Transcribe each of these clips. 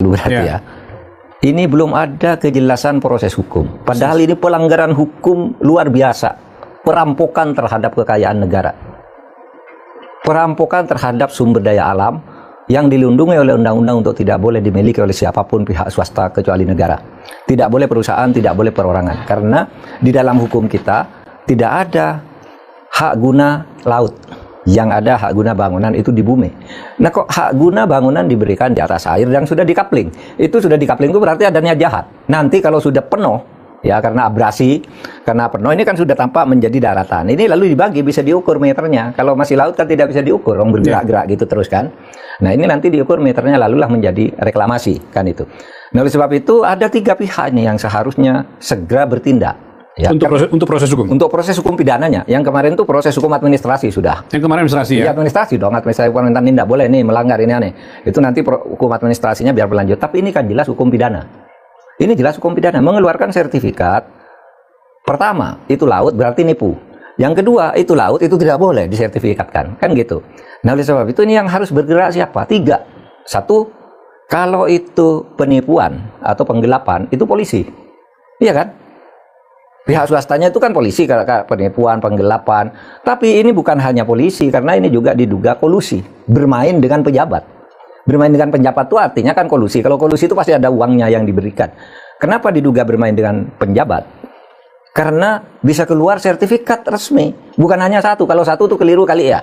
dulu berarti ya. Ini belum ada kejelasan proses hukum. Padahal ini pelanggaran hukum luar biasa. Perampokan terhadap kekayaan negara. Perampokan terhadap sumber daya alam yang dilindungi oleh undang-undang untuk tidak boleh dimiliki oleh siapapun pihak swasta kecuali negara. Tidak boleh perusahaan, tidak boleh perorangan. Karena di dalam hukum kita tidak ada hak guna laut. Yang ada hak guna bangunan itu di bumi. Nah kok hak guna bangunan diberikan di atas air yang sudah dikapling? Itu sudah dikapling itu berarti ada niat jahat. Nanti kalau sudah penuh, ya karena abrasi, karena penuh ini kan sudah tampak menjadi daratan. Ini lalu dibagi bisa diukur meternya. Kalau masih laut kan tidak bisa diukur, orang bergerak-gerak gitu terus kan. Nah ini nanti diukur meternya lalulah menjadi reklamasi kan itu. Nah oleh sebab itu ada 3 pihak ini yang seharusnya segera bertindak. Ya, untuk proses hukum? Untuk proses hukum pidananya. Yang kemarin itu proses hukum administrasi sudah. Yang kemarin administrasi ya? Iya administrasi dong. Administrasi pemerintahan ini tidak boleh nih melanggar ini aneh. Itu nanti hukum administrasinya biar berlanjut. Tapi ini kan jelas hukum pidana. Ini jelas hukum pidana. Mengeluarkan sertifikat. Pertama, itu laut berarti nipu. Yang kedua, itu laut itu tidak boleh disertifikatkan. Kan gitu. Nah oleh sebab itu ini yang harus bergerak siapa? 3. 1, kalau itu penipuan atau penggelapan, itu polisi. Iya kan? Pihak swastanya itu kan polisi, penipuan, penggelapan. Tapi ini bukan hanya polisi, karena ini juga diduga kolusi. Bermain dengan pejabat. Bermain dengan pejabat itu artinya kan kolusi. Kalau kolusi itu pasti ada uangnya yang diberikan. Kenapa diduga bermain dengan penjabat? Karena bisa keluar sertifikat resmi. Bukan hanya 1. Kalau 1 itu keliru kali ya.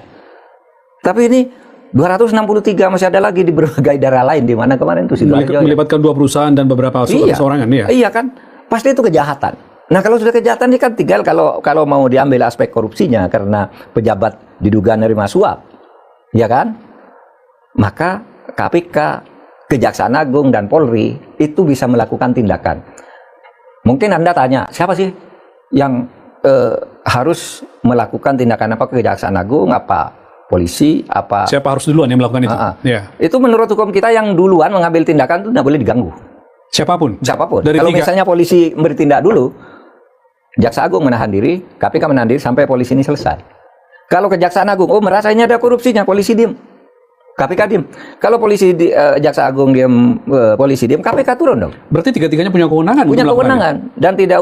Tapi ini 263 masih ada lagi di berbagai daerah lain. Di mana kemarin itu melibatkan 2 perusahaan dan beberapa perorangan ya? Iya kan? Pasti itu kejahatan. Nah kalau sudah kejahatan ini kan tinggal kalau mau diambil aspek korupsinya karena pejabat diduga nerima suap, ya kan? Maka KPK, Kejaksaan Agung dan Polri itu bisa melakukan tindakan. Mungkin Anda tanya, siapa sih yang harus melakukan tindakan apa? Kejaksaan Agung, apa polisi, apa? Siapa harus duluan yang melakukan itu? Yeah. Itu menurut hukum kita yang duluan mengambil tindakan itu tidak boleh diganggu. Siapapun? Kalau misalnya polisi bertindak dulu, Jaksa Agung menahan diri, KPK menahan diri sampai polisi ini selesai. Kalau Kejaksaan Agung, merasa ini ada korupsinya, polisi diem, KPK diem. Kalau Jaksa Agung diem, polisi diem, KPK turun dong. Berarti 3-tiganya punya kewenangan? Punya kewenangan dan tidak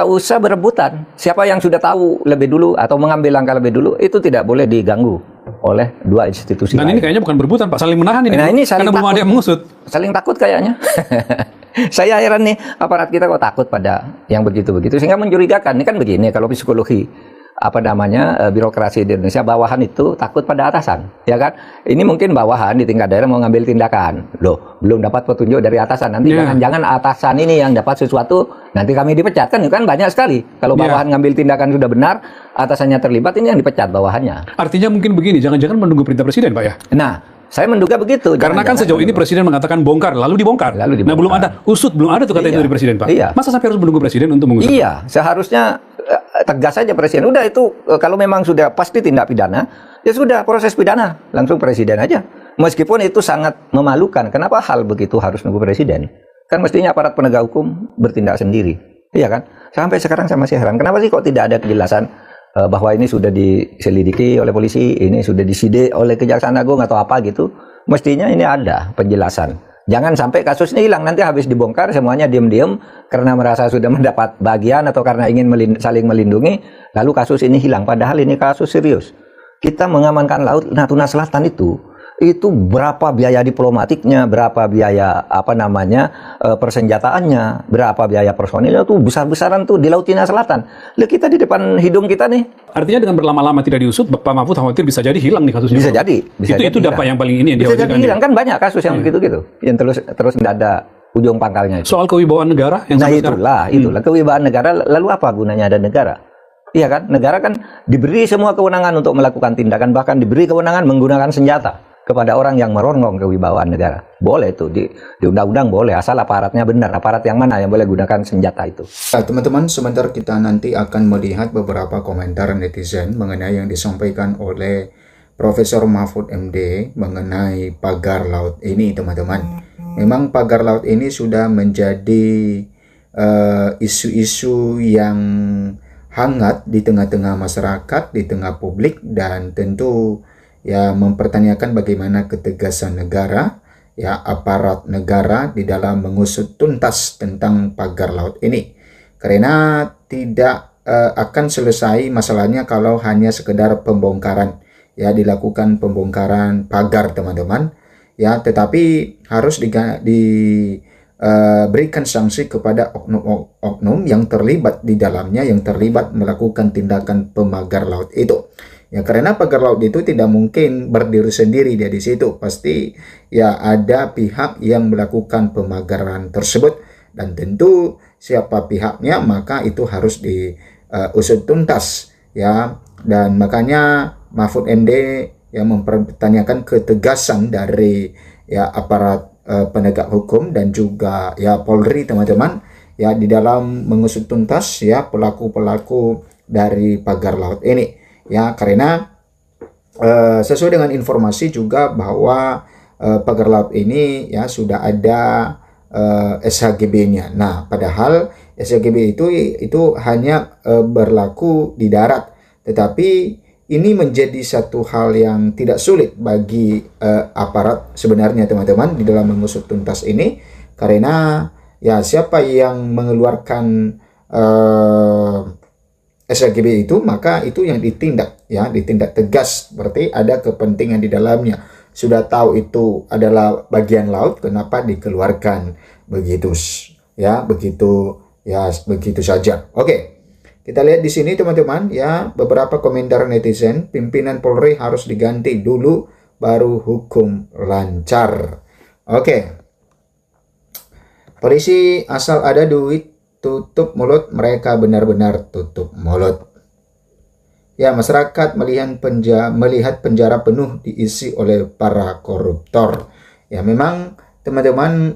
usah berebutan. Siapa yang sudah tahu lebih dulu atau mengambil langkah lebih dulu itu tidak boleh diganggu oleh 2 institusi. Dan ini kayaknya bukan berebutan, Pak, saling menahan ini. Nah, ini karena belum ada yang mengusut. Saling takut kayaknya. Saya heran nih, aparat kita kok takut pada yang begitu-begitu sehingga mencurigakan. Ini kan begini, kalau psikologi birokrasi di Indonesia, bawahan itu takut pada atasan, ya kan? Ini mungkin bawahan di tingkat daerah mau ngambil tindakan. Loh, belum dapat petunjuk dari atasan. Nanti jangan-jangan atasan ini yang dapat sesuatu, nanti kami dipecat kan banyak sekali. Kalau bawahan ngambil tindakan sudah benar, atasannya terlibat, ini yang dipecat bawahannya. Artinya mungkin begini, jangan-jangan menunggu perintah presiden, Pak ya? Nah, saya menduga begitu. Karena kan sejauh ini presiden mengatakan bongkar, lalu dibongkar. Nah, belum ada belum ada tuh kata itu dari presiden, Pak. Iya. Masa sampai harus menunggu presiden untuk mengusut? Iya, seharusnya tegas saja presiden. Udah itu kalau memang sudah pasti tindak pidana, ya sudah proses pidana langsung presiden aja. Meskipun itu sangat memalukan. Kenapa hal begitu harus nunggu presiden? Kan mestinya aparat penegak hukum bertindak sendiri. Iya kan? Sampai sekarang saya masih heran. Kenapa sih kok tidak ada kejelasan bahwa ini sudah diselidiki oleh polisi, ini sudah disidik oleh Kejaksaan Agung atau apa gitu. Mestinya ini ada penjelasan. Jangan sampai kasus ini hilang, nanti habis dibongkar semuanya diem-diem karena merasa sudah mendapat bagian atau karena ingin saling melindungi, lalu kasus ini hilang. Padahal ini kasus serius. Kita mengamankan Laut Natuna Selatan itu berapa biaya diplomatiknya, berapa biaya persenjataannya, berapa biaya personilnya tuh besar-besaran tuh di Laut Cina Selatan. Lihat kita di depan hidung kita nih. Artinya dengan berlama-lama tidak diusut, Pak Mahfud khawatir bisa jadi hilang nih kasusnya. Bisa jadi. Itu dampak yang paling ini yang bisa jadi hilang. Kan banyak kasus yang begitu-gitu, yang terus tidak ada ujung pangkalnya. Soal kewibawaan negara yang itulah kewibawaan negara. Lalu apa gunanya ada negara? Iya kan? Negara kan diberi semua kewenangan untuk melakukan tindakan, bahkan diberi kewenangan menggunakan senjata kepada orang yang merongrong kewibawaan negara. Boleh itu di undang-undang boleh, asal aparatnya benar. Aparat yang mana yang boleh gunakan senjata itu. Nah, teman-teman, sebentar kita nanti akan melihat beberapa komentar netizen mengenai yang disampaikan oleh Profesor Mahfud MD mengenai pagar laut ini, teman-teman. Memang pagar laut ini sudah menjadi isu-isu yang hangat di tengah-tengah masyarakat, di tengah publik, dan tentu ya mempertanyakan bagaimana ketegasan negara ya aparat negara di dalam mengusut tuntas tentang pagar laut ini. Karena tidak akan selesai masalahnya kalau hanya sekedar pembongkaran, ya dilakukan pembongkaran pagar teman-teman, ya tetapi harus berikan sanksi kepada oknum-oknum yang terlibat di dalamnya, yang terlibat melakukan tindakan pemagar laut itu. Ya karena pagar laut itu tidak mungkin berdiri sendiri dia di situ, pasti ya ada pihak yang melakukan pemagaran tersebut, dan tentu siapa pihaknya maka itu harus diusut tuntas ya. Dan makanya Mahfud MD yang mempertanyakan ketegasan dari ya aparat penegak hukum dan juga ya Polri teman-teman, ya di dalam mengusut tuntas ya pelaku-pelaku dari pagar laut ini, ya karena sesuai dengan informasi juga bahwa pagar laut ini ya sudah ada SHGB-nya. Nah padahal SHGB itu hanya berlaku di darat, tetapi ini menjadi satu hal yang tidak sulit bagi aparat sebenarnya teman-teman di dalam mengusut tuntas ini, karena ya siapa yang mengeluarkan SHGB itu maka itu yang ditindak, ya ditindak tegas, berarti ada kepentingan di dalamnya. Sudah tahu itu adalah bagian laut, kenapa dikeluarkan begitu saja. Oke. Kita lihat di sini teman-teman ya, beberapa komentar netizen, pimpinan Polri harus diganti dulu baru hukum lancar. Oke. Polisi asal ada duit tutup mulut, mereka benar-benar tutup mulut. Ya, masyarakat melihat penjara penuh diisi oleh para koruptor. Ya, memang teman-teman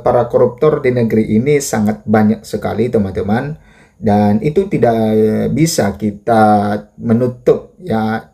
para koruptor di negeri ini sangat banyak sekali teman-teman. Dan itu tidak bisa kita menutup ya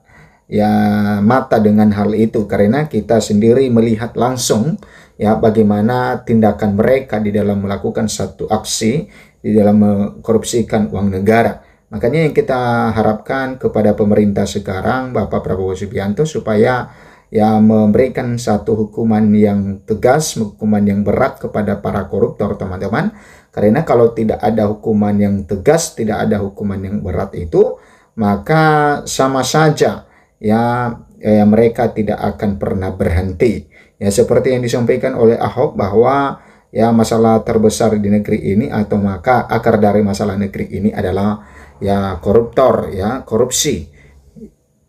mata dengan hal itu, karena kita sendiri melihat langsung ya bagaimana tindakan mereka di dalam melakukan satu aksi di dalam mengkorupsikan uang negara. Makanya yang kita harapkan kepada pemerintah sekarang, Bapak Prabowo Subianto, supaya ya memberikan satu hukuman yang tegas, hukuman yang berat kepada para koruptor teman-teman. Karena kalau tidak ada hukuman yang tegas, tidak ada hukuman yang berat itu, maka sama saja ya mereka tidak akan pernah berhenti. Ya seperti yang disampaikan oleh Ahok bahwa ya masalah terbesar di negeri ini, atau maka akar dari masalah negeri ini adalah ya koruptor, ya korupsi.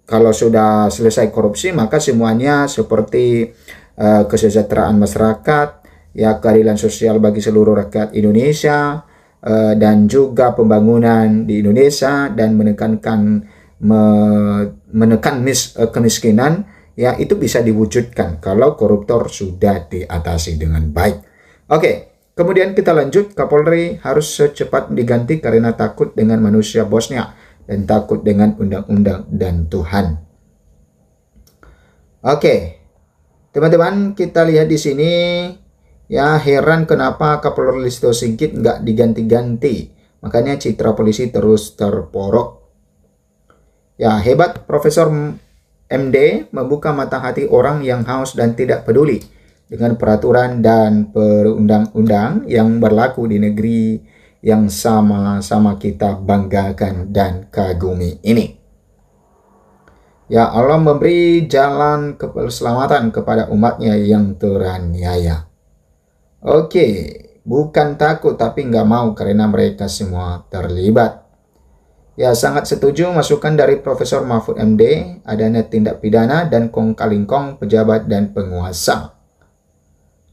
Kalau sudah selesai korupsi maka semuanya seperti kesejahteraan masyarakat, ya keadilan sosial bagi seluruh rakyat Indonesia, dan juga pembangunan di Indonesia, dan menekan kemiskinan, ya itu bisa diwujudkan kalau koruptor sudah diatasi dengan baik. Oke, kemudian kita lanjut. Kapolri harus secepat diganti karena takut dengan manusia bosnya dan takut dengan undang-undang dan Tuhan. Oke, teman-teman, kita lihat di sini. Ya heran kenapa Kapolri Listio Sigit nggak diganti-ganti. Makanya citra polisi terus terpuruk. Ya hebat Profesor MD membuka mata hati orang yang haus dan tidak peduli dengan peraturan dan perundang-undang yang berlaku di negeri yang sama-sama kita banggakan dan kagumi ini. Ya Allah memberi jalan keselamatan kepada umatnya yang teraniaya. Oke, bukan takut tapi nggak mau karena mereka semua terlibat. Ya, sangat setuju masukan dari Profesor Mahfud MD adanya tindak pidana dan kong-kali-kong pejabat dan penguasa.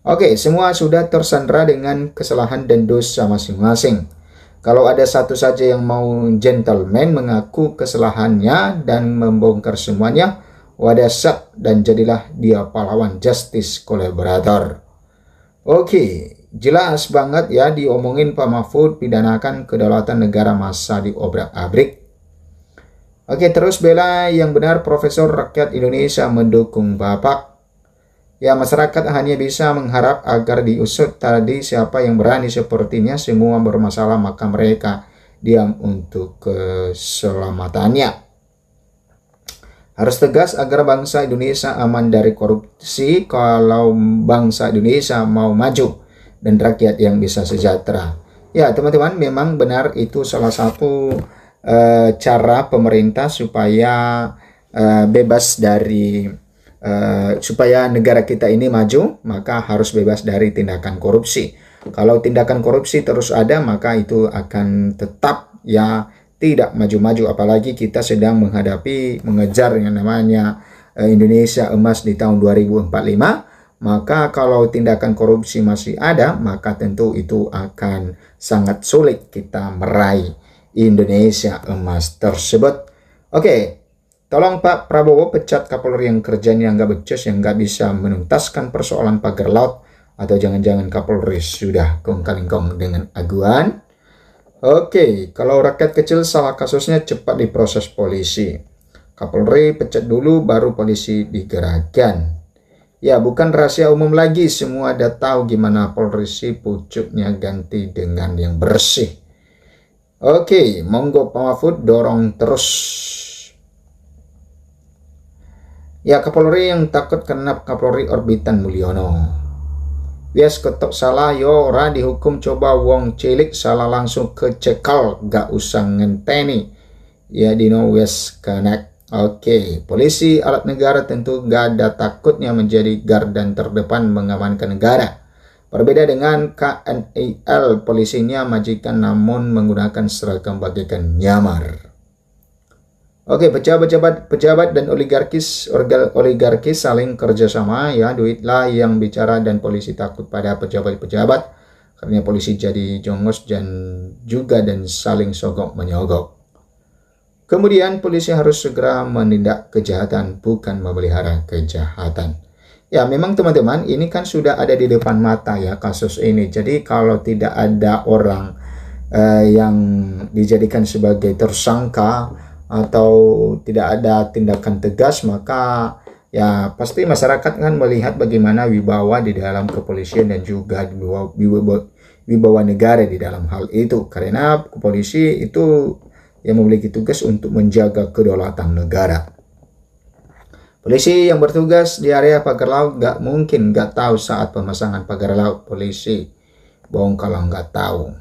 Oke, semua sudah tersandra dengan kesalahan dan dosa masing-masing. Kalau ada satu saja yang mau gentleman mengaku kesalahannya dan membongkar semuanya, wadasat dan jadilah dia pahlawan justice collaborator. Oke, jelas banget ya diomongin Pak Mahfud pidanakan kedaulatan negara masa diobrak-abrik. Oke, terus bela yang benar Profesor Rakyat Indonesia mendukung Bapak. Ya, masyarakat hanya bisa mengharap agar diusut tadi siapa yang berani, sepertinya semua bermasalah maka mereka diam untuk keselamatannya. Harus tegas agar bangsa Indonesia aman dari korupsi kalau bangsa Indonesia mau maju dan rakyat yang bisa sejahtera. Ya teman-teman, memang benar itu salah satu cara pemerintah supaya bebas dari supaya negara kita ini maju, maka harus bebas dari tindakan korupsi. Kalau tindakan korupsi terus ada, maka itu akan tetap ya tidak maju-maju, apalagi kita sedang mengejar yang namanya Indonesia emas di tahun 2045. Maka kalau tindakan korupsi masih ada, maka tentu itu akan sangat sulit kita meraih Indonesia emas tersebut. Oke, tolong Pak Prabowo pecat Kapolri yang kerjanya nggak becus, yang nggak bisa menuntaskan persoalan pagar laut, atau jangan-jangan Kapolri sudah kong-kali-kong dengan aguan. Oke, kalau rakyat kecil salah kasusnya cepat diproses polisi. Kapolri pecat dulu baru polisi digerakkan. Ya, bukan rahasia umum lagi, semua ada tahu gimana polisi pucuknya ganti dengan yang bersih. Oke, monggo Pak Mahfud dorong terus. Ya, Kapolri yang takut kena Kapolri orbitan Mulyono. Bias ketok salah yo ora dihukum, coba wong cilik salah langsung kecekal, gak usah ngenteni. Ya dino wes connect. Oke, polisi alat negara tentu gak ada takutnya menjadi gardan terdepan mengamankan negara. Berbeda dengan KNIL, polisinya majikan namun menggunakan seragam bagaikan nyamar. Oke, pejabat dan oligarki saling kerjasama ya, duitlah yang bicara dan polisi takut pada pejabat-pejabat karena polisi jadi jongos dan saling sogok menyogok. Kemudian polisi harus segera menindak kejahatan, bukan memelihara kejahatan. Ya memang teman-teman, ini kan sudah ada di depan mata ya kasus ini. Jadi kalau tidak ada orang yang dijadikan sebagai tersangka atau tidak ada tindakan tegas, maka ya pasti masyarakat kan melihat bagaimana wibawa di dalam kepolisian dan juga wibawa negara di dalam hal itu, karena polisi itu yang memiliki tugas untuk menjaga kedaulatan negara. Polisi yang bertugas di area pagar laut gak mungkin gak tahu saat pemasangan pagar laut. Polisi bohong kalau gak tahu.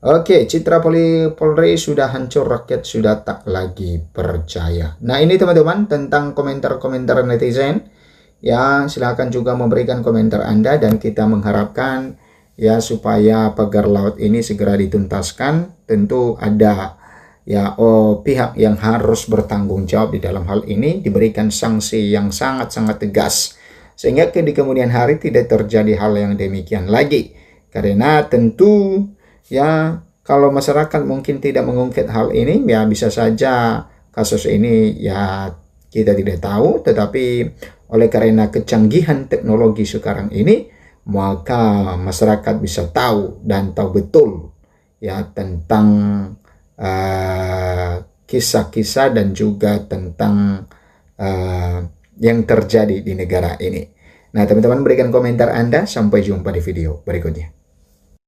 Oke, citra Polri sudah hancur, rakyat sudah tak lagi percaya. Nah ini teman-teman tentang komentar-komentar netizen. Ya silahkan juga memberikan komentar Anda, dan kita mengharapkan ya supaya pagar laut ini segera dituntaskan. Tentu ada ya pihak yang harus bertanggung jawab di dalam hal ini, diberikan sanksi yang sangat-sangat tegas. Sehingga di kemudian hari tidak terjadi hal yang demikian lagi. Karena tentu ya kalau masyarakat mungkin tidak mengungkit hal ini, ya bisa saja kasus ini ya kita tidak tahu, tetapi oleh karena kecanggihan teknologi sekarang ini, maka masyarakat bisa tahu dan tahu betul ya tentang kisah-kisah dan juga tentang yang terjadi di negara ini. Nah teman-teman, berikan komentar Anda, sampai jumpa di video berikutnya.